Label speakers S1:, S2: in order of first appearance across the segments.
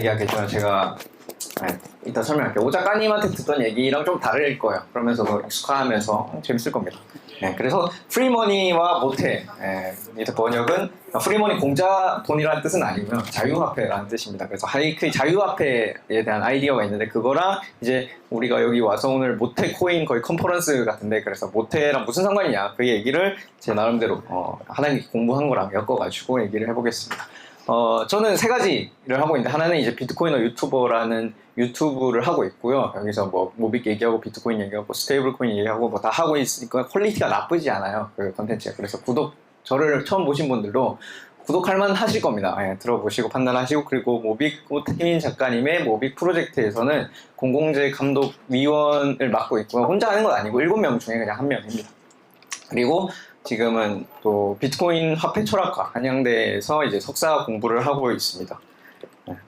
S1: 얘기하겠지만 제가 이따 설명할게요. 오 작가님한테 듣던 얘기랑 좀 다를 거예요. 그러면서도 익숙하면서 재밌을 겁니다. 그래서 프리머니와 모테, 이 번역은 프리머니 공짜 돈이라는 뜻은 아니고요. 자유화폐라는 뜻입니다. 그래서 하이크의 자유화폐에 대한 아이디어가 있는데 그거랑 이제 우리가 여기 와서 오늘 모테 코인 거의 컨퍼런스 같은데 그래서 모테랑 무슨 상관이냐 그 얘기를 제 나름대로 하나님 공부한 거랑 엮어가지고 얘기를 해보겠습니다. 저는 세 가지를 하고 있는데 하나는 이제 비트코이너 유튜버라는 유튜브를 하고 있고요. 여기서 뭐 모빅 얘기하고 비트코인 얘기하고 스테이블 코인 얘기하고 뭐 다 하고 있으니까 퀄리티가 나쁘지 않아요. 그 컨텐츠가. 그래서 저를 처음 보신 분들도 구독할 만 하실 겁니다. 들어보시고 판단하시고 그리고 모빅 태민 작가님의 모빅 프로젝트에서는 공공재 감독위원을 맡고 있고요. 혼자 하는 건 아니고 7명 중에 그냥 1명입니다. 그리고 지금은 또 비트코인 화폐 철학과 한양대에서 이제 석사 공부를 하고 있습니다.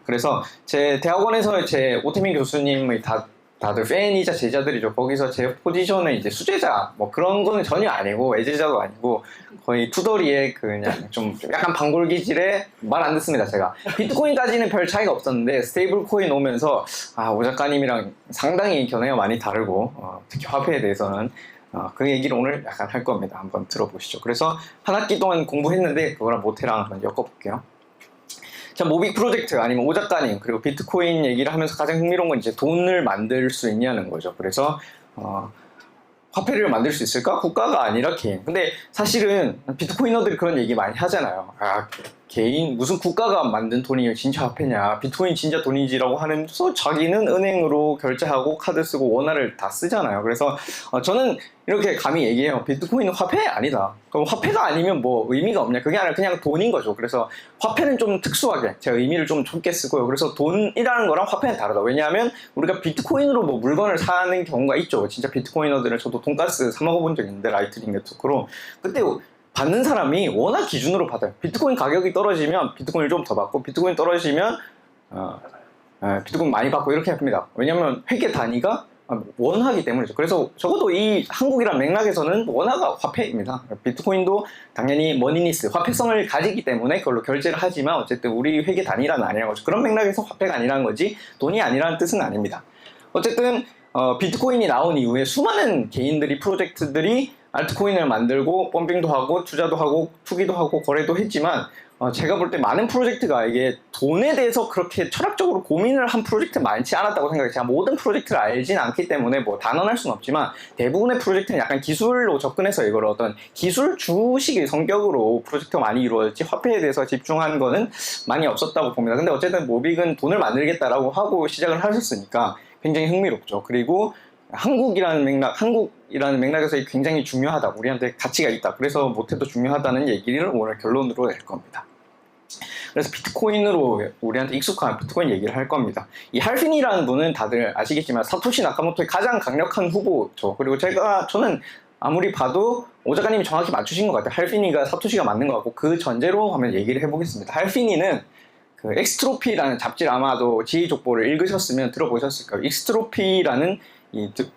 S1: 그래서 제 대학원에서 제 오태민 교수님의 다들 팬이자 제자들이죠. 거기서 제 포지션은 이제 수제자 뭐 그런 거는 전혀 아니고 애제자도 아니고 거의 투덜이의 그냥 좀 약간 방골 기질에 말 안 듣습니다. 제가 비트코인까지는 별 차이가 없었는데 스테이블 코인 오면서 오 작가님이랑 상당히 견해가 많이 다르고 특히 화폐에 대해서는 그 얘기를 오늘 약간 할 겁니다. 한번 들어보시죠. 그래서 한 학기 동안 공부했는데 그거랑 모테랑 한번 엮어볼게요. 자, 모빅 프로젝트 아니면 오 작가님 그리고 비트코인 얘기를 하면서 가장 흥미로운 건 이제 돈을 만들 수 있냐는 거죠. 그래서 화폐를 만들 수 있을까? 국가가 아니라 개인. 근데 사실은 비트코이너들이 그런 얘기 많이 하잖아요. 개인 무슨 국가가 만든 돈이 진짜 화폐냐? 비트코인 진짜 돈이지라고 하면서 자기는 은행으로 결제하고 카드 쓰고 원화를 다 쓰잖아요. 그래서 저는 이렇게 감히 얘기해요. 비트코인은 화폐 아니다. 그럼 화폐가 아니면 뭐 의미가 없냐? 그게 아니라 그냥 돈인 거죠. 그래서 화폐는 좀 특수하게 제가 의미를 좀 좁게 쓰고요. 그래서 돈이라는 거랑 화폐는 다르다. 왜냐하면 우리가 비트코인으로 뭐 물건을 사는 경우가 있죠. 진짜 비트코이너들은 저도 돈가스 사 먹어본 적 있는데 라이트닝 네트워크로 그때 받는 사람이 워낙 기준으로 받아요. 비트코인 가격이 떨어지면 비트코인을 좀 더 받고 비트코인 떨어지면 비트코인 많이 받고 이렇게 합니다. 왜냐하면 회계 단위가 원화기 때문이죠. 그래서 적어도 이 한국이란 맥락에서는 원화가 화폐입니다. 비트코인도 당연히 머니니스, 화폐성을 가지기 때문에 그걸로 결제를 하지만 어쨌든 우리 회계 단위라는 아니라는 거죠. 그런 맥락에서 화폐가 아니라는 거지 돈이 아니라는 뜻은 아닙니다. 어쨌든 비트코인이 나온 이후에 수많은 개인들이 프로젝트들이 알트코인을 만들고 펌핑도 하고 투자도 하고 투기도 하고 거래도 했지만 제가 볼 때 많은 프로젝트가 이게 돈에 대해서 그렇게 철학적으로 고민을 한 프로젝트 많지 않았다고 생각해요. 제가 모든 프로젝트를 알진 않기 때문에 뭐 단언할 수는 없지만 대부분의 프로젝트는 약간 기술로 접근해서 이걸 어떤 기술 주식의 성격으로 프로젝트가 많이 이루어졌지 화폐에 대해서 집중한 거는 많이 없었다고 봅니다. 근데 어쨌든 모빅은 돈을 만들겠다라고 하고 시작을 하셨으니까 굉장히 흥미롭죠. 그리고 한국이라는 맥락에서 굉장히 중요하다. 우리한테 가치가 있다. 그래서 모테도 중요하다는 얘기를 오늘 결론으로 낼 겁니다. 그래서 비트코인으로 우리한테 익숙한 비트코인 얘기를 할 겁니다. 이 할핀이라는 분은 다들 아시겠지만 사토시 나카모토의 가장 강력한 후보죠. 그리고 저는 아무리 봐도 오 작가님이 정확히 맞추신 것 같아요. 할핀이가 사토시가 맞는 것 같고 그 전제로 한번 얘기를 해보겠습니다. 할핀이는 그 엑스트로피라는 잡지를 아마도 지휘족보를 읽으셨으면 들어보셨을 거예요. 엑스트로피라는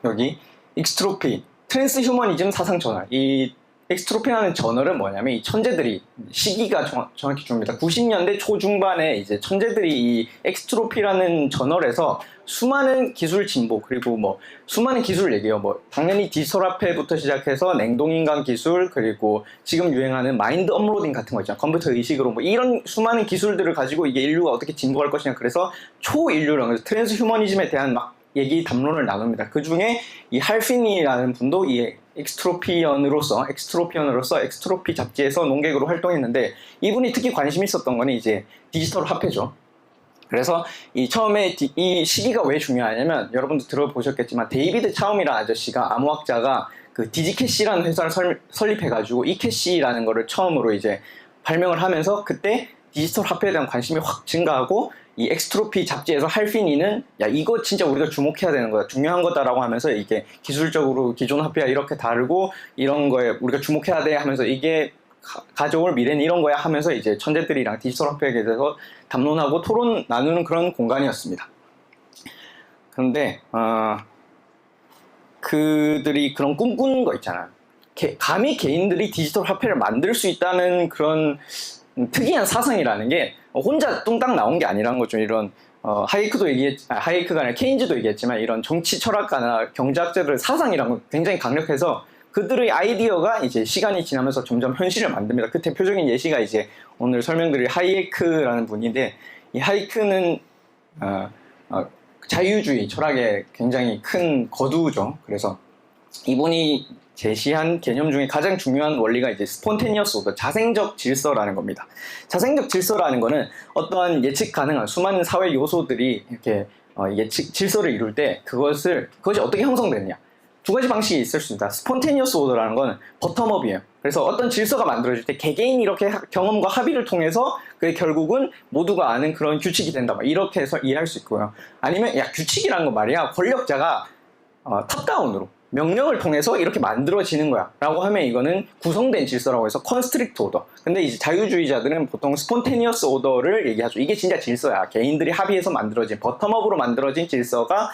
S1: 여기 엑스트로피 트랜스 휴머니즘 사상 저널 이 엑스트로피라는 저널은 뭐냐면 이 천재들이 시기가 정확히 줍니다. 90년대 초중반에 이제 천재들이 이 엑스트로피라는 저널에서 수많은 기술 진보 그리고 뭐 수많은 기술 얘기해요. 뭐 당연히 디지털 화폐부터 시작해서 냉동인간 기술 그리고 지금 유행하는 마인드 업로딩 같은 거 있잖아요. 컴퓨터 의식으로 뭐 이런 수많은 기술들을 가지고 이게 인류가 어떻게 진보할 것이냐. 그래서 초인류론 트랜스 휴머니즘에 대한 막 얘기 담론을 나눕니다. 그 중에 이 할핀이라는 분도 이 엑스트로피언으로서 엑스트로피 잡지에서 논객으로 활동했는데 이분이 특히 관심이 있었던 거는 이제 디지털 화폐죠. 그래서 처음에 이 시기가 왜 중요하냐면 여러분도 들어보셨겠지만 데이비드 차움이라는 아저씨가 암호학자가 그 디지캐시라는 회사를 설립해가지고 이캐시라는 거를 처음으로 이제 발명을 하면서 그때 디지털 화폐에 대한 관심이 확 증가하고 이 엑스트로피 잡지에서 할핀이는 야 이거 진짜 우리가 주목해야 되는 거야 중요한 거다라고 하면서 이게 기술적으로 기존 화폐와 이렇게 다르고 이런 거에 우리가 주목해야 돼 하면서 이게 가져올 미래는 이런 거야 하면서 이제 천재들이랑 디지털 화폐에 대해서 담론하고 토론 나누는 그런 공간이었습니다. 그런데 그들이 그런 꿈꾸는 거 있잖아요. 감히 개인들이 디지털 화폐를 만들 수 있다는 그런 특이한 사상이라는 게 혼자 뚱딱 나온 게 아니라는 거죠. 이런 하이크가 아니라 케인즈도 얘기했지만 이런 정치 철학가나 경제학자들의 사상이란 건 굉장히 강력해서 그들의 아이디어가 이제 시간이 지나면서 점점 현실을 만듭니다. 그 대표적인 예시가 이제 오늘 설명드릴 하이에크라는 분인데, 이 하이크는 자유주의 철학의 굉장히 큰 거두죠. 그래서 이분이 제시한 개념 중에 가장 중요한 원리가 이제 스폰테니어스 오더, 자생적 질서라는 겁니다. 자생적 질서라는 거는 어떠한 예측 가능한 수많은 사회 요소들이 이렇게 질서를 이룰 때 그것이 어떻게 형성되느냐. 두 가지 방식이 있을 수 있다. 스폰테니어스 오더라는 건 버텀업이에요. 그래서 어떤 질서가 만들어질 때 개개인이 이렇게 경험과 합의를 통해서 그게 결국은 모두가 아는 그런 규칙이 된다. 이렇게 해서 이해할 수 있고요. 아니면 야, 규칙이라는 거 말이야. 권력자가 탑다운으로 명령을 통해서 이렇게 만들어지는 거야 라고 하면 이거는 구성된 질서라고 해서 컨스트릭트 오더. 근데 이제 자유주의자들은 보통 스폰테니어스 오더를 얘기하죠. 이게 진짜 질서야. 개인들이 합의해서 만들어진, 버텀업으로 만들어진 질서가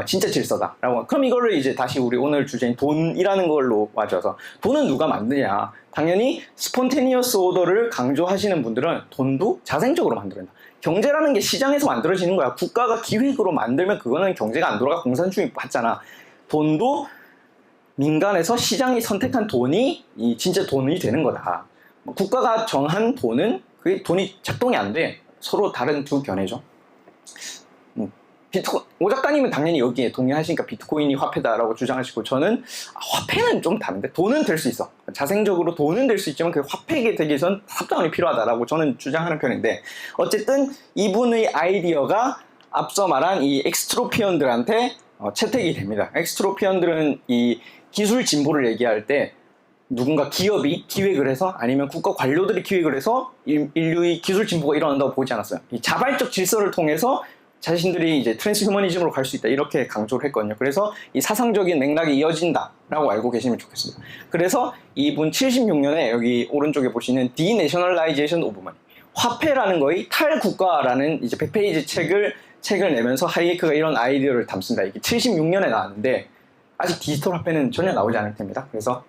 S1: 진짜 질서다 라고. 그럼 이거를 이제 다시 우리 오늘 주제인 돈이라는 걸로 와줘서, 돈은 누가 만드냐. 당연히 스폰테니어스 오더를 강조하시는 분들은 돈도 자생적으로 만들어낸다. 경제라는 게 시장에서 만들어지는 거야. 국가가 기획으로 만들면 그거는 경제가 안 돌아가 공산주의 맞잖아. 돈도 민간에서 시장이 선택한 돈이 진짜 돈이 되는 거다. 국가가 정한 돈은 그게 돈이 작동이 안 돼. 서로 다른 두 견해죠. 오 작가님은 당연히 여기에 동의하시니까 비트코인이 화폐다라고 주장하시고, 저는 화폐는 좀 다른데, 돈은 될 수 있어. 자생적으로 돈은 될 수 있지만 그 화폐가 되기 위해선 탑다운이 필요하다라고 저는 주장하는 편인데, 어쨌든 이분의 아이디어가 앞서 말한 이 엑스트로피언들한테 채택이 됩니다. 엑스트로피언들은 이 기술 진보를 얘기할 때 누군가 기업이 기획을 해서, 아니면 국가 관료들이 기획을 해서 인류의 기술 진보가 일어난다고 보지 않았어요. 이 자발적 질서를 통해서 자신들이 이제 트랜스 휴머니즘으로 갈 수 있다, 이렇게 강조를 했거든요. 그래서 이 사상적인 맥락이 이어진다라고 알고 계시면 좋겠습니다. 그래서 이분 76년에 여기 오른쪽에 보시는 디내셔널라이제이션 오브 머니, 화폐라는 거의 탈국가라는 이제 100페이지 책을 내면서 하이에크가 이런 아이디어를 담습니다. 이게 76년에 나왔는데 아직 디지털 화폐는 전혀 나오지 않을 텐입니다. 그래서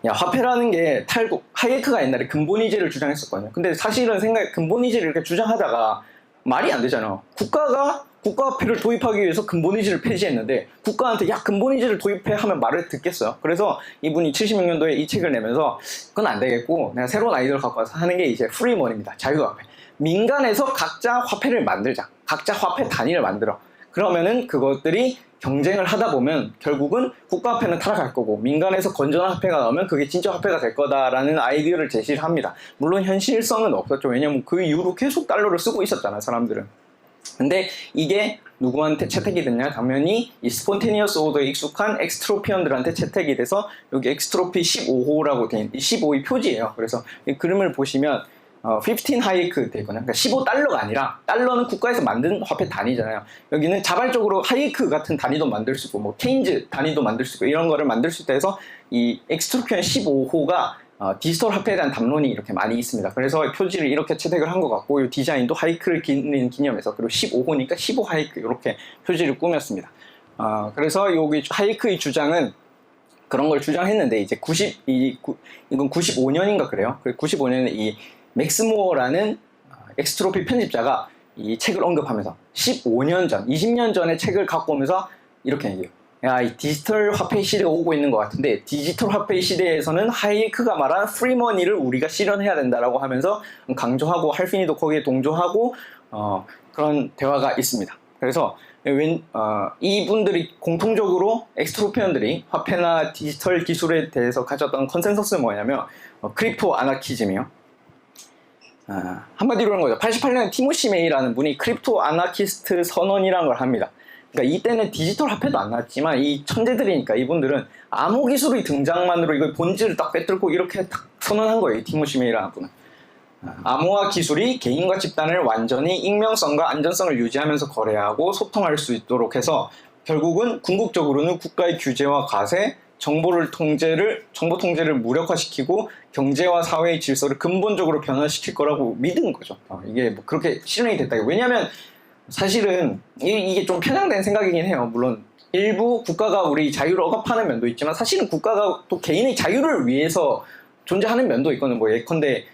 S1: 화폐라는 게 하이에크가 옛날에 근본이제를 주장했었거든요. 근데 사실은 근본이제를 이렇게 주장하다가 말이 안 되잖아. 국가가 국가화폐를 도입하기 위해서 근본이제를 폐지했는데 국가한테 야 근본이제를 도입해 하면 말을 듣겠어요. 그래서 이분이 76년도에 이 책을 내면서 그건 안 되겠고 내가 새로운 아이디어를 갖고 와서 하는 게 이제 프리머니입니다. 자유화폐. 민간에서 각자 화폐를 만들자. 각자 화폐 단위를 만들어. 그러면은 그것들이 경쟁을 하다 보면 결국은 국가화폐는 타락할 거고 민간에서 건전한 화폐가 나오면 그게 진짜 화폐가 될 거다라는 아이디어를 제시를 합니다. 물론 현실성은 없었죠. 왜냐면 그 이후로 계속 달러를 쓰고 있었잖아, 사람들은. 근데 이게 누구한테 채택이 됐냐? 당연히 이 스폰테니어스 오더에 익숙한 엑스트로피언들한테 채택이 돼서 여기 엑스트로피 15호라고 된 15의 표지예요. 그래서 이 그림을 보시면 15 하이에크 되거든요. 그러니까 15달러가 아니라, 달러는 국가에서 만든 화폐 단위잖아요. 여기는 자발적으로 하이에크 같은 단위도 만들 수 있고, 뭐 케인즈 단위도 만들 수 있고, 이런 거를 만들 수 있다 해서 이 엑스트로피언 15호가 디지털 화폐에 대한 담론이 이렇게 많이 있습니다. 그래서 표지를 이렇게 채택을 한 것 같고, 이 디자인도 하이크를 기념해서, 그리고 15호니까 15 하이크 이렇게 표지를 꾸몄습니다. 그래서 여기 하이크의 주장은 그런 걸 주장했는데, 이제 이건 95년인가 그래요. 95년에 이 맥스 무어라는 엑스트로피 편집자가 이 책을 언급하면서 15년 전, 20년 전에 책을 갖고 오면서 이렇게 얘기해요. 야, 이 디지털 화폐 시대가 오고 있는 것 같은데 디지털 화폐 시대에서는 하이에크가 말한 프리머니를 우리가 실현해야 된다라고 하면서 강조하고, 할피니도 거기에 동조하고 그런 대화가 있습니다. 그래서 이분들이 공통적으로 엑스트로피언들이 화폐나 디지털 기술에 대해서 가졌던 컨센서스는 뭐냐면 크립토 아나키즘이요. 한마디로 하는 거죠. 88년에 티모시 메이라는 분이 크립토 아나키스트 선언이라는 걸 합니다. 그러니까 이때는 디지털 화폐도 안 나왔지만 이 천재들이니까 이분들은 암호 기술의 등장만으로 이걸 본질을 딱 빼뚫고 이렇게 딱 선언한 거예요. 이 티모시 메이라는 분은. 암호화 기술이 개인과 집단을 완전히 익명성과 안전성을 유지하면서 거래하고 소통할 수 있도록 해서 결국은 궁극적으로는 국가의 규제와 과세, 정보 통제를 무력화시키고 경제와 사회의 질서를 근본적으로 변화시킬 거라고 믿은 거죠. 이게 뭐 그렇게 실현이 됐다. 왜냐하면 사실은 이게 좀 편향된 생각이긴 해요. 물론 일부 국가가 우리 자유를 억압하는 면도 있지만 사실은 국가가 또 개인의 자유를 위해서 존재하는 면도 있거든요. 뭐 예컨대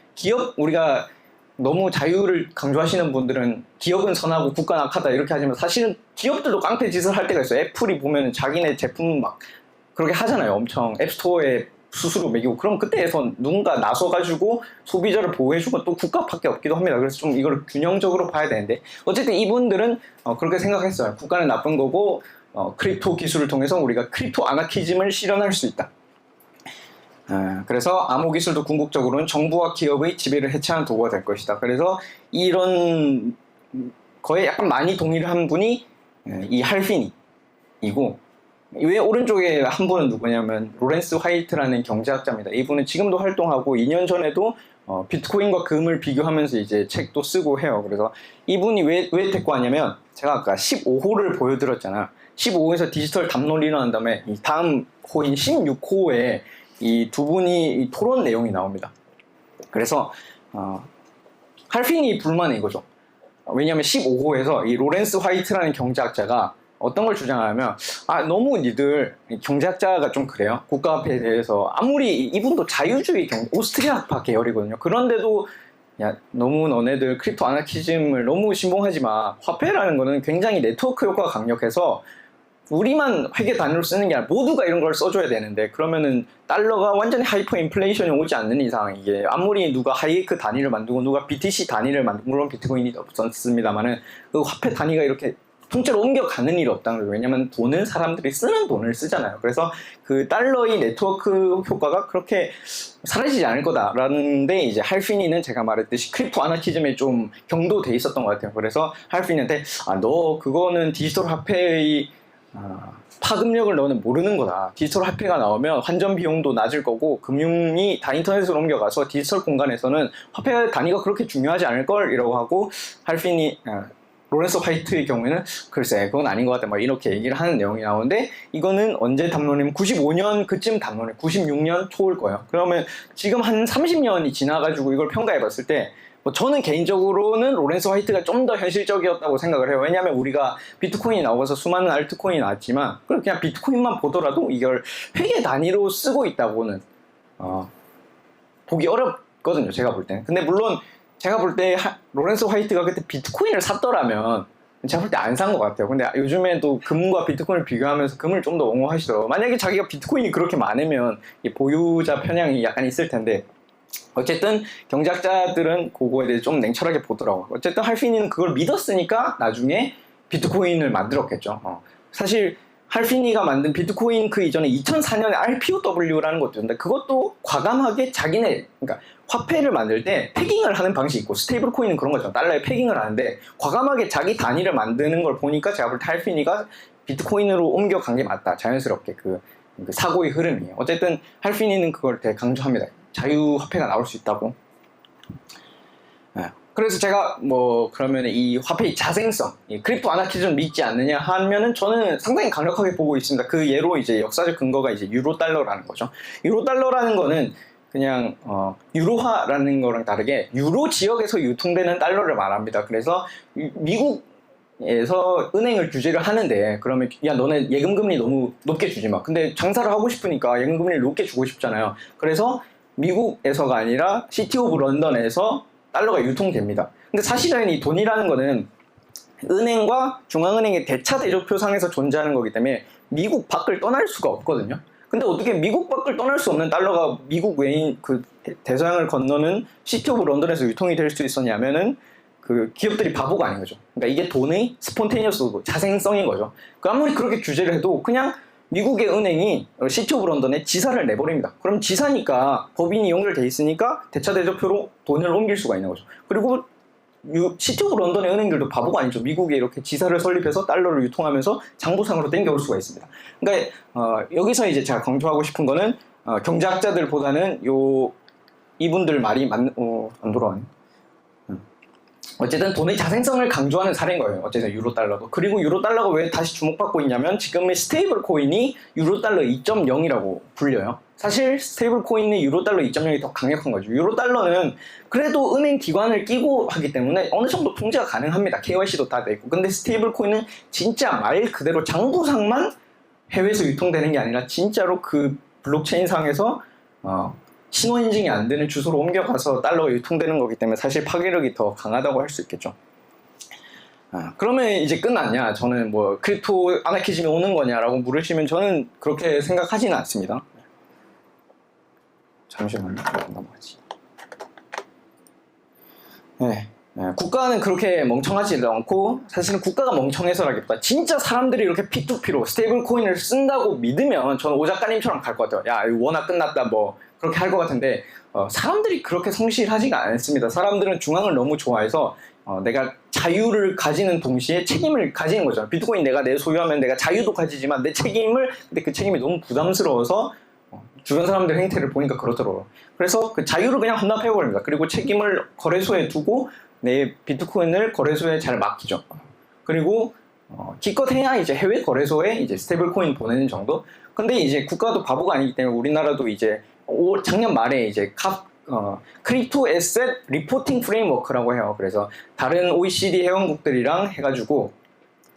S1: 우리가 너무 자유를 강조하시는 분들은 기업은 선하고 국가는 악하다 이렇게 하지만 사실은 기업들도 깡패 짓을 할 때가 있어요. 애플이 보면 자기네 제품 막 그렇게 하잖아요. 엄청 앱스토어에 수수료 매기고 그럼 그때에서 누군가 나서가지고 소비자를 보호해주고 또 국가밖에 없기도 합니다. 그래서 좀 이걸 균형적으로 봐야 되는데 어쨌든 이분들은 그렇게 생각했어요. 국가는 나쁜 거고 크립토 기술을 통해서 우리가 크립토 아나키즘을 실현할 수 있다. 그래서 암호 기술도 궁극적으로는 정부와 기업의 지배를 해체하는 도구가 될 것이다. 그래서 이런 거에 약간 많이 동의를 한 분이 이 할피니이고 왜 오른쪽에 한 분은 누구냐면 로렌스 화이트라는 경제학자입니다. 이분은 지금도 활동하고 2년 전에도 비트코인과 금을 비교하면서 이제 책도 쓰고 해요. 그래서 이분이 왜 데리고 왔냐면 제가 아까 15호를 보여드렸잖아. 15호에서 디지털 담론이 일어난 다음에 이 다음 호인 16호에 이 두 분이 이 토론 내용이 나옵니다. 그래서 할핀이 불만은 이거죠. 왜냐하면 15호에서 이 로렌스 화이트라는 경제학자가 어떤 걸 주장하냐면 너무 니들 경제학자가 좀 그래요. 국가화폐에 대해서 아무리 이분도 자유주의 오스트리아파 계열이거든요. 그런데도 야 너무 너네들 크립토 아나키즘을 너무 신봉하지 마. 화폐라는 거는 굉장히 네트워크 효과가 강력해서 우리만 회계 단위로 쓰는 게 아니라 모두가 이런 걸 써줘야 되는데 그러면은 달러가 완전히 하이퍼 인플레이션이 오지 않는 이상 이게 아무리 누가 하이에크 단위를 만들고 누가 BTC 단위를 만들고 물론 비트코인이 없었습니다만은 그 화폐 단위가 이렇게 통째로 옮겨가는 일이 없다는 거예요. 왜냐면 돈은 사람들이 쓰는 돈을 쓰잖아요. 그래서 그 달러의 네트워크 효과가 그렇게 사라지지 않을 거다라는데 이제 할피니는 제가 말했듯이 크립토 아나키즘에 좀 경도돼 있었던 것 같아요. 그래서 할피니한테 너 그거는 디지털 화폐의 파급력을 너는 모르는 거다. 디지털 화폐가 나오면 환전 비용도 낮을 거고 금융이 다 인터넷으로 옮겨가서 디지털 공간에서는 화폐 단위가 그렇게 중요하지 않을 걸 이라고 하고 할피니 로렌스 화이트의 경우에는 글쎄 그건 아닌 것 같다 막 이렇게 얘기를 하는 내용이 나오는데 이거는 언제 담론이면 95년 그쯤 담론이 96년 초일 거예요. 그러면 지금 한 30년이 지나가지고 이걸 평가해 봤을 때 저는 개인적으로는 로렌스 화이트가 좀 더 현실적이었다고 생각을 해요. 왜냐하면 우리가 비트코인이 나와서 수많은 알트코인이 나왔지만 그냥 비트코인만 보더라도 이걸 회계 단위로 쓰고 있다고는 보기 어렵거든요. 제가 볼 때는. 근데 물론 제가 볼 때 로렌스 화이트가 그때 비트코인을 샀더라면 제가 볼 때 안 산 것 같아요. 근데 요즘에도 금과 비트코인을 비교하면서 금을 좀 더 옹호하시더라고요. 만약에 자기가 비트코인이 그렇게 많으면 보유자 편향이 약간 있을 텐데 어쨌든 경제학자들은 그거에 대해 좀 냉철하게 보더라고요. 어쨌든 할피니는 그걸 믿었으니까 나중에 비트코인을 만들었겠죠. 사실 할피니가 만든 비트코인 그 이전에 2004년에 RPOW라는 것도 있는데 그것도 과감하게 자기네 그러니까 화폐를 만들 때 패깅을 하는 방식이 있고 스테이블 코인은 그런 거죠. 달러에 패깅을 하는데 과감하게 자기 단위를 만드는 걸 보니까 제가 볼 때 할피니가 비트코인으로 옮겨간 게 맞다. 자연스럽게 그 사고의 흐름이에요. 어쨌든 할피니는 그걸 되게 강조합니다. 자유화폐가 나올 수 있다고. 그래서 제가 그러면 이 화폐의 자생성, 이 크립토 아나키즘 믿지 않느냐 하면은 저는 상당히 강력하게 보고 있습니다. 그 예로 이제 역사적 근거가 이제 유로 달러라는 거죠. 유로 달러라는 거는 그냥 유로화라는 거랑 다르게 유로 지역에서 유통되는 달러를 말합니다. 그래서 미국에서 은행을 규제를 하는데 그러면 야 너네 예금금리 너무 높게 주지 마. 근데 장사를 하고 싶으니까 예금금리를 높게 주고 싶잖아요. 그래서 미국에서가 아니라 시티 오브 런던에서 달러가 유통됩니다. 근데 사실은 이 돈이라는 거는 은행과 중앙은행의 대차 대조표상에서 존재하는 거기 때문에 미국 밖을 떠날 수가 없거든요. 근데 어떻게 미국 밖을 떠날 수 없는 달러가 미국 외인 그 대서양을 건너는 시티 오브 런던에서 유통이 될 수 있었냐면은 그 기업들이 바보가 아닌 거죠. 그러니까 이게 돈의 스폰테니어스 자생성인 거죠. 아무리 그렇게 규제를 해도 그냥 미국의 은행이 시티 오브 런던에 지사를 내버립니다. 그럼 지사니까 법인이 연결돼 있으니까 대차 대조표로 돈을 옮길 수가 있는 거죠. 그리고 시티 오브 런던의 은행들도 바보가 아니죠. 미국에 이렇게 지사를 설립해서 달러를 유통하면서 장부상으로 땡겨올 수가 있습니다. 그러니까 여기서 이제 제가 강조하고 싶은 거는 경제학자들보다는 이분들 말이 안 돌아왔네. 어쨌든 돈의 자생성을 강조하는 사례인 거예요. 어쨌든 유로달러도. 그리고 유로달러가 왜 다시 주목받고 있냐면 지금의 스테이블 코인이 유로달러 2.0이라고 불려요. 사실 스테이블 코인의 유로달러 2.0이 더 강력한 거죠. 유로달러는 그래도 은행 기관을 끼고 하기 때문에 어느 정도 통제가 가능합니다. KYC도 다 돼 있고. 근데 스테이블 코인은 진짜 말 그대로 장부상만 해외에서 유통되는 게 아니라 진짜로 그 블록체인 상에서 신원 인증이 안 되는 주소로 옮겨가서 달러가 유통되는 거기 때문에 사실 파괴력이 더 강하다고 할 수 있겠죠. 그러면 이제 끝났냐? 저는 뭐 크립토 아나키즘이 오는 거냐라고 물으시면 저는 그렇게 생각하지는 않습니다. 잠시만요. 넘어가지. 네. 국가는 그렇게 멍청하지도 않고 사실은 국가가 멍청해서라기보다 진짜 사람들이 이렇게 P2P로 스테이블 코인을 쓴다고 믿으면 저는 오 작가님처럼 갈 것 같아요. 야, 이거 워낙 끝났다 뭐 그렇게 할 것 같은데 사람들이 그렇게 성실하지가 않습니다. 사람들은 중앙을 너무 좋아해서 내가 자유를 가지는 동시에 책임을 가지는 거죠. 비트코인 내가 내 소유하면 내가 자유도 가지지만 내 책임을, 근데 그 책임이 너무 부담스러워서 주변 사람들 행태를 보니까 그렇더라고요. 그래서 그 자유를 그냥 헌납해버립니다. 그리고 책임을 거래소에 두고 내 비트코인을 거래소에 잘 맡기죠. 그리고 기껏해야 이제 해외 거래소에 이제 스테이블 코인 보내는 정도. 근데 이제 국가도 바보가 아니기 때문에 우리나라도 이제 작년 말에 이제 크립토 에셋 리포팅 프레임워크라고 해요. 그래서 다른 OECD 회원국들이랑 해가지고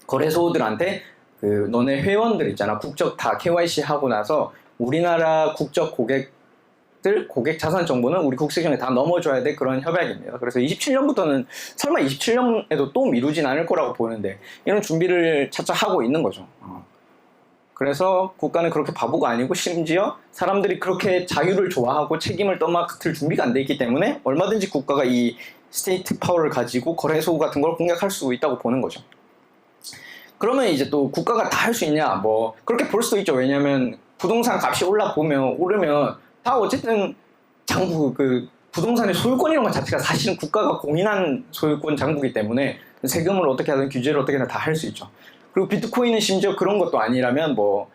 S1: 거래소들한테 그 너네 회원들 있잖아, 국적 다 KYC 하고 나서 우리나라 국적 고객 자산 정보는 우리 국세청에 다 넣어줘야 돼, 그런 협약입니다. 그래서 27년부터는 설마 27년에도 또 미루진 않을 거라고 보는데 이런 준비를 차차 하고 있는 거죠. 그래서 국가는 그렇게 바보가 아니고 심지어 사람들이 그렇게 자유를 좋아하고 책임을 떠맡을 준비가 안 돼 있기 때문에 얼마든지 국가가 이 스테이트 파워를 가지고 거래소 같은 걸 공략할 수 있다고 보는 거죠. 그러면 이제 또 국가가 다 할 수 있냐? 뭐 그렇게 볼 수도 있죠. 왜냐하면 부동산 값이 오르면 다 어쨌든 장부, 그 부동산의 소유권 이런 것 자체가 사실은 국가가 공인한 소유권 장부이기 때문에 세금을 어떻게 하든 규제를 어떻게 하든 다 할 수 있죠. 그리고 비트코인은 심지어 그런 것도 아니라면 뭐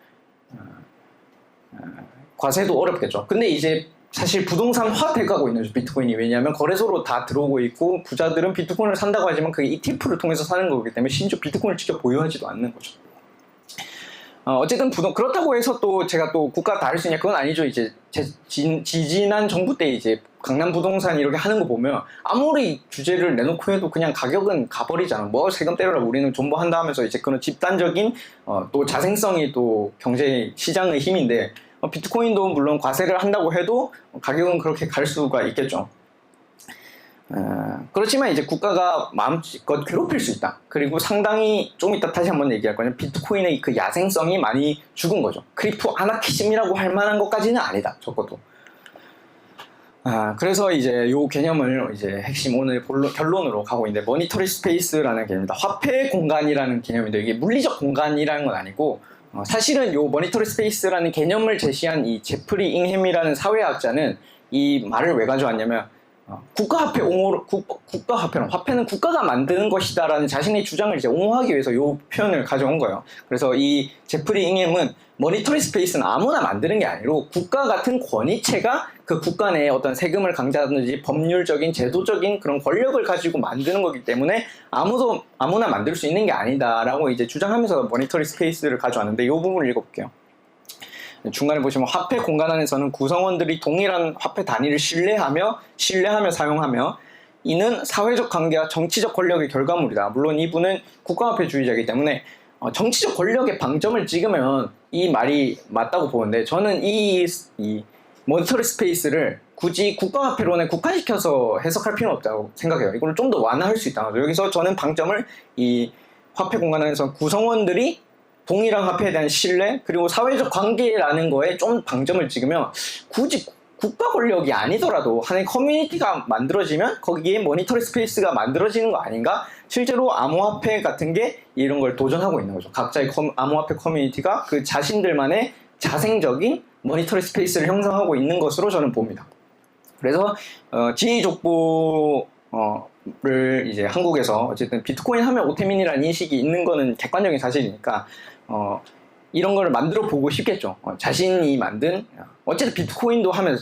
S1: 과세도 어렵겠죠. 근데 이제 사실 부동산화 돼가고 있는 거죠, 비트코인이. 왜냐하면 거래소로 다 들어오고 있고 부자들은 비트코인을 산다고 하지만 그게 ETF를 통해서 사는 거기 때문에 심지어 비트코인을 직접 보유하지도 않는 거죠. 어쨌든 그렇다고 해서 또 제가 또 국가 다 할 수 있냐, 그건 아니죠. 이제 지지난 정부 때 이제 강남 부동산 이렇게 하는 거 보면 아무리 규제를 내놓고 해도 그냥 가격은 가버리잖아. 뭐 세금 때려라 우리는 존버한다 하면서 이제 그런 집단적인 또 자생성이 또 경제 시장의 힘인데 비트코인도 물론 과세를 한다고 해도 가격은 그렇게 갈 수가 있겠죠. 그렇지만 이제 국가가 마음껏 괴롭힐 수 있다. 그리고 상당히 좀 이따 다시 한번 얘기할 거냐, 비트코인의 그 야생성이 많이 죽은 거죠. 크립토 아나키즘이라고 할 만한 것까지는 아니다, 적어도. 그래서 이제 요 개념을 이제 핵심 오늘 결론으로 가고 있는데, 머니터리 스페이스라는 개념입니다. 화폐 공간이라는 개념인데 이게 물리적 공간이라는 건 아니고 사실은 요 머니터리 스페이스라는 개념을 제시한 이 제프리 잉햄이라는 사회학자는 이 말을 왜 가져왔냐면 국가화폐 국가화폐는 화폐는 국가가 만드는 것이다라는 자신의 주장을 이제 옹호하기 위해서 이 표현을 가져온 거예요. 그래서 이 제프리 잉햄은 머니터리 스페이스는 아무나 만드는 게 아니고 국가 같은 권위체가 그 국가 내에 어떤 세금을 강제하든지 법률적인 제도적인 그런 권력을 가지고 만드는 거기 때문에 아무나 만들 수 있는 게 아니다라고 이제 주장하면서 머니터리 스페이스를 가져왔는데 이 부분을 읽어볼게요. 중간에 보시면 화폐 공간 안에서는 구성원들이 동일한 화폐 단위를 신뢰하며 사용하며 이는 사회적 관계와 정치적 권력의 결과물이다. 물론 이분은 국가화폐주의자이기 때문에 정치적 권력의 방점을 찍으면 이 말이 맞다고 보는데 저는 이 머니터리 스페이스를 굳이 국가화폐론에 국한시켜서 해석할 필요는 없다고 생각해요. 이걸 좀 더 완화할 수 있다. 여기서 저는 방점을 이 화폐 공간 안에서 구성원들이 동일한 화폐에 대한 신뢰 그리고 사회적 관계라는 거에 좀 방점을 찍으면 굳이 국가 권력이 아니더라도 하나의 커뮤니티가 만들어지면 거기에 머니터리 스페이스가 만들어지는 거 아닌가? 실제로 암호화폐 같은 게 이런 걸 도전하고 있는 거죠. 각자의 암호화폐 커뮤니티가 그 자신들만의 자생적인 머니터리 스페이스를 형성하고 있는 것으로 저는 봅니다. 그래서 지휘족보를 이제 한국에서 어쨌든 비트코인 하면 오태민이라는 인식이 있는 거는 객관적인 사실이니까 이런 걸 만들어 보고 싶겠죠. 자신이 만든 어쨌든 비트코인도 하면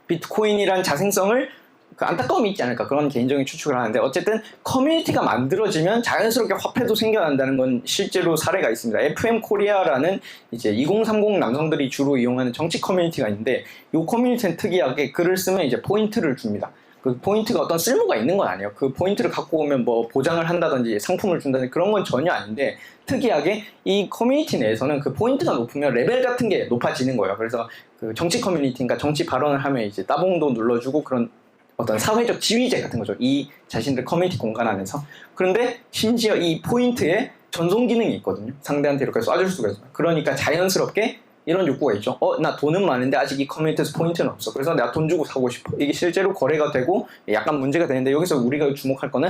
S1: 비트코인이란 자생성을 그 안타까움이 있지 않을까 그런 개인적인 추측을 하는데 어쨌든 커뮤니티가 만들어지면 자연스럽게 화폐도 생겨난다는 건 실제로 사례가 있습니다. FM 코리아라는 이제 2030 남성들이 주로 이용하는 정치 커뮤니티가 있는데 이 커뮤니티는 특이하게 글을 쓰면 이제 포인트를 줍니다. 그 포인트가 어떤 쓸모가 있는 건 아니에요. 그 포인트를 갖고 오면 뭐 보장을 한다든지 상품을 준다든지 그런 건 전혀 아닌데, 특이하게 이 커뮤니티 내에서는 그 포인트가 높으면 레벨 같은 게 높아지는 거예요. 그래서 그 정치 커뮤니티인가 정치 발언을 하면 이제 따봉도 눌러주고 그런 어떤 사회적 지위제 같은 거죠. 이 자신들 커뮤니티 공간 안에서. 그런데 심지어 이 포인트에 전송 기능이 있거든요. 상대한테 이렇게 쏴줄 수가 있어요. 그러니까 자연스럽게 이런 욕구가 있죠. 나 돈은 많은데 아직 이 커뮤니티에서 포인트는 없어. 그래서 내가 돈 주고 사고 싶어. 이게 실제로 거래가 되고 약간 문제가 되는데, 여기서 우리가 주목할 거는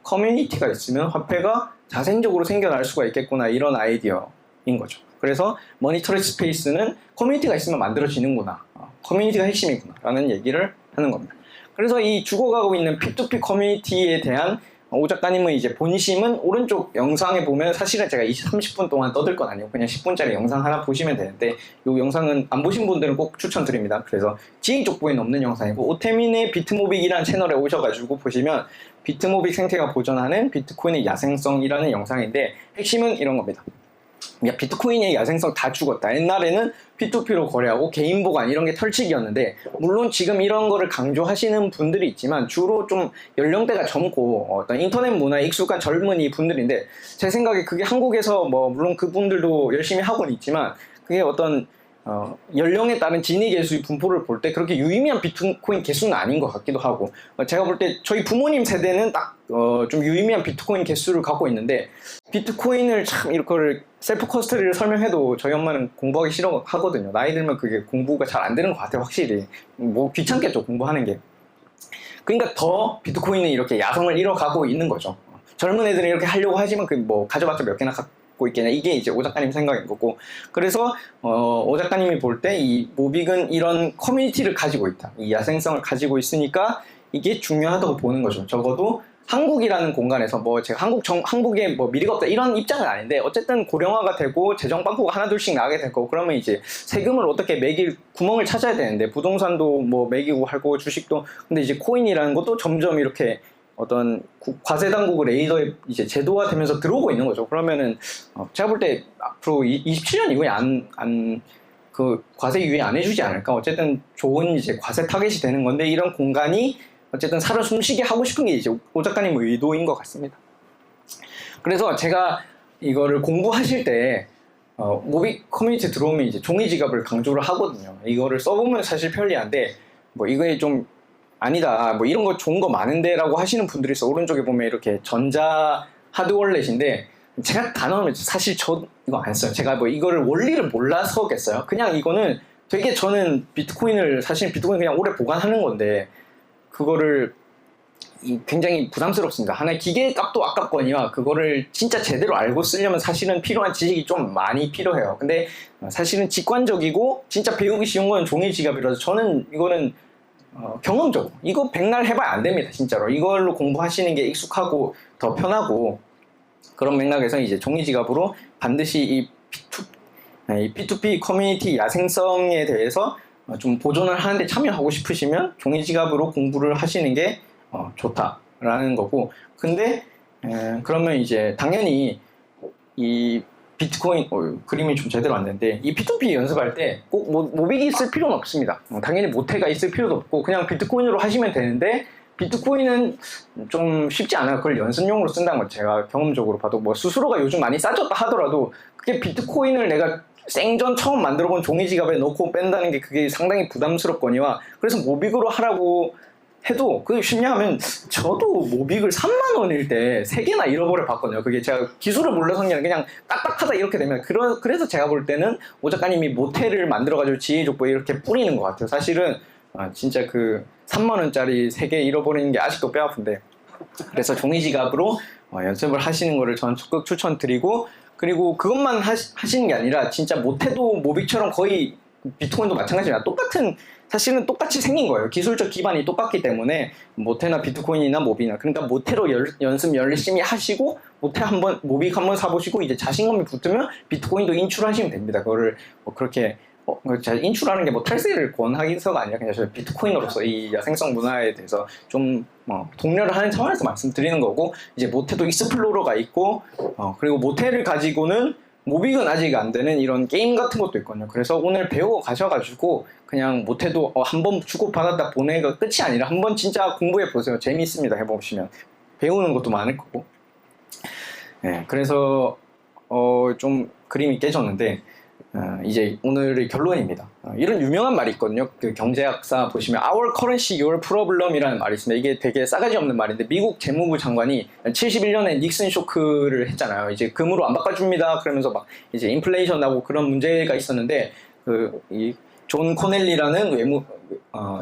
S1: 커뮤니티가 있으면 화폐가 자생적으로 생겨날 수가 있겠구나, 이런 아이디어인 거죠. 그래서 머니터리 스페이스는 커뮤니티가 있으면 만들어지는구나, 커뮤니티가 핵심이구나 라는 얘기를 하는 겁니다. 그래서 이 죽어가고 있는 P2P 커뮤니티에 대한 오 작가님의 이제 본심은 오른쪽 영상에 보면, 사실은 제가 30분 동안 떠들 건 아니고 그냥 10분짜리 영상 하나 보시면 되는데, 이 영상은 안 보신 분들은 꼭 추천드립니다. 그래서 지인 족보에는 없는 영상이고, 오태민의 비트모빅이라는 채널에 오셔가지고 보시면 비트모빅 생태가 보존하는 비트코인의 야생성이라는 영상인데, 핵심은 이런 겁니다. 야, 비트코인의 야생성 다 죽었다. 옛날에는 P2P로 거래하고 개인 보관 이런 게 털치기였는데, 물론 지금 이런 거를 강조하시는 분들이 있지만 주로 좀 연령대가 젊고 어떤 인터넷 문화에 익숙한 젊은이 분들인데, 제 생각에 그게 한국에서 뭐 물론 그분들도 열심히 하고는 있지만, 그게 어떤 연령에 따른 진위 개수의 분포를 볼 때 그렇게 유의미한 비트코인 개수는 아닌 것 같기도 하고, 제가 볼 때 저희 부모님 세대는 딱 좀 유의미한 비트코인 개수를 갖고 있는데, 비트코인을 참 이렇게 셀프 커스터디를 설명해도 저희 엄마는 공부하기 싫어 하거든요. 나이 들면 그게 공부가 잘 안 되는 것 같아요. 확실히 뭐 귀찮겠죠, 공부하는 게. 그러니까 더 비트코인이 이렇게 야성을 잃어가고 있는 거죠. 젊은 애들은 이렇게 하려고 하지만 그 뭐 가져봤자 몇 개나 갖고 있겠냐, 이게 이제 오 작가님 생각인 거고. 그래서 오 작가님이 볼 때 이 모빅은 이런 커뮤니티를 가지고 있다, 이 야생성을 가지고 있으니까 이게 중요하다고 보는 거죠. 적어도 한국이라는 공간에서 뭐 제가 한국에 뭐 미래가 없다 이런 입장은 아닌데, 어쨌든 고령화가 되고 재정 빵꾸가 하나둘씩 나게 되고, 그러면 이제 세금을 어떻게 매길 구멍을 찾아야 되는데, 부동산도 뭐 매기고 하고 주식도, 근데 이제 코인이라는 것도 점점 이렇게 어떤 과세 당국을 레이더에 이제 제도화되면서 들어오고 있는 거죠. 그러면은 제가 볼 때 앞으로 27년 이후에 그 과세 유예 안 해주지 않을까. 어쨌든 좋은 이제 과세 타겟이 되는 건데, 이런 공간이 어쨌든 살아 숨쉬게 하고 싶은 게 이제 오 작가님 의도인 것 같습니다. 그래서 제가 이거를 공부하실 때 모빅 커뮤니티 들어오면 이제 종이 지갑을 강조를 하거든요. 이거를 써보면 사실 편리한데, 뭐 이거에 좀 아니다, 뭐 이런 거 좋은 거 많은데 라고 하시는 분들이 있어. 오른쪽에 보면 이렇게 전자 하드월렛인데, 제가 단어는 사실 저 이거 안 써요. 제가 뭐 이거를 원리를 몰라서겠어요. 그냥 이거는 되게, 저는 사실 비트코인 그냥 오래 보관하는 건데, 그거를 굉장히 부담스럽습니다. 하나의 기계 값도 아깝거니와 그거를 진짜 제대로 알고 쓰려면 사실은 필요한 지식이 좀 많이 필요해요. 근데 사실은 직관적이고 진짜 배우기 쉬운 건 종이 지갑이라서, 저는 이거는 경험적으로 이거 백날 해봐야 안 됩니다. 진짜로 이걸로 공부하시는 게 익숙하고 더 편하고, 그런 맥락에서 이제 종이 지갑으로 반드시 이 P2P 커뮤니티 야생성에 대해서 좀 보존을 하는데 참여하고 싶으시면 종이 지갑으로 공부를 하시는 게 좋다라는 거고. 근데 그러면 이제 당연히 이 비트코인 그림이 좀 제대로 안 되는데, 이 P2P 연습할 때 꼭 모빅이 있을 필요는 없습니다. 당연히 모태가 있을 필요도 없고 그냥 비트코인으로 하시면 되는데, 비트코인은 좀 쉽지 않아요. 그걸 연습용으로 쓴다는 건 제가 경험적으로 봐도, 뭐 수수료가 요즘 많이 싸졌다 하더라도 그게 비트코인을 내가 생전 처음 만들어본 종이 지갑에 넣고 뺀다는 게 그게 상당히 부담스럽거니와, 그래서 모빅으로 하라고 해도 그게 쉽냐 하면, 저도 모빅을 3만 원일 때 3개나 잃어버려 봤거든요. 그게 제가 기술을 몰라서 그냥 딱딱하다 이렇게 되면, 그래서 제가 볼 때는 오 작가님이 모태를 만들어가지고 지혜 족보에 이렇게 뿌리는 것 같아요. 사실은 진짜 그 3만 원짜리 3개 잃어버리는 게 아직도 뼈 아픈데, 그래서 종이 지갑으로 연습을 하시는 거를 저는 적극 추천드리고, 그리고 그것만 하시는 게 아니라 진짜 모태도 모빅처럼 거의 비트코인도 마찬가지입니다. 사실은 똑같이 생긴 거예요. 기술적 기반이 똑같기 때문에 모태나 비트코인이나 모비나, 그러니까 모태로 연습 열심히 하시고 모빅 한번 사보시고 이제 자신감이 붙으면 비트코인도 인출하시면 됩니다. 그거를 뭐 그렇게 제가 인출하는 게 뭐 탈세를 권하기서가 아니라 그냥 저희 비트코인으로서 이 야생성 문화에 대해서 좀 독려를 하는 차원에서 말씀드리는 거고, 이제 모태도 익스플로러가 있고 그리고 모태를 가지고는 모빅은 아직 안 되는 이런 게임 같은 것도 있거든요. 그래서 오늘 배우고 가셔가지고 그냥 못해도 한 번 주고받았다 보내가 끝이 아니라 한번 진짜 공부해 보세요. 재미있습니다. 해보시면 배우는 것도 많을 거고. 네, 그래서 좀 그림이 깨졌는데 이제 오늘의 결론입니다. 이런 유명한 말이 있거든요. 그 경제학사 보시면 Our currency, your problem이라는 말이 있습니다. 이게 되게 싸가지 없는 말인데 미국 재무부 장관이 71년에 닉슨 쇼크를 했잖아요. 이제 금으로 안 바꿔줍니다. 그러면서 막 이제 인플레이션 나고 그런 문제가 있었는데 이 존 코넬리라는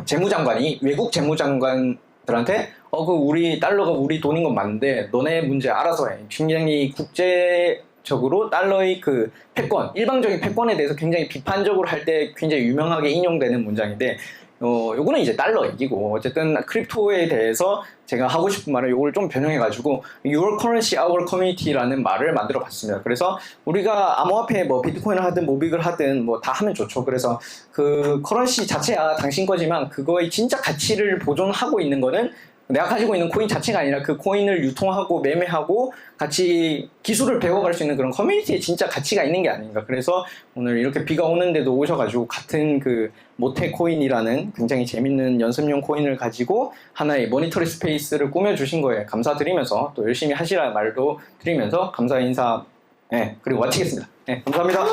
S1: 재무장관이 외국 재무장관들한테 그 우리 달러가 우리 돈인 건 맞는데 너네 문제 알아서 해. 굉장히 국제적으로 달러의 그 패권, 일방적인 패권에 대해서 굉장히 비판적으로 할 때 굉장히 유명하게 인용되는 문장인데 요거는 이제 달러 얘기고 어쨌든 크립토에 대해서 제가 하고 싶은 말은 요걸 좀 변형해가지고 Your currency, our community라는 말을 만들어 봤습니다. 그래서 우리가 암호화폐 뭐 비트코인을 하든 모빅을 하든 뭐 다 하면 좋죠. 그래서 그 커런시 자체야 당신 거지만 그거의 진짜 가치를 보존하고 있는 거는 내가 가지고 있는 코인 자체가 아니라 그 코인을 유통하고 매매하고 같이 기술을 배워갈 수 있는 그런 커뮤니티에 진짜 가치가 있는 게 아닌가. 그래서 오늘 이렇게 비가 오는데도 오셔가지고 같은 그 모테 코인이라는 굉장히 재밌는 연습용 코인을 가지고 하나의 모니터리 스페이스를 꾸며주신 거에 감사드리면서 또 열심히 하시라는 말도 드리면서 감사 인사 그리고 마치겠습니다. 감사합니다.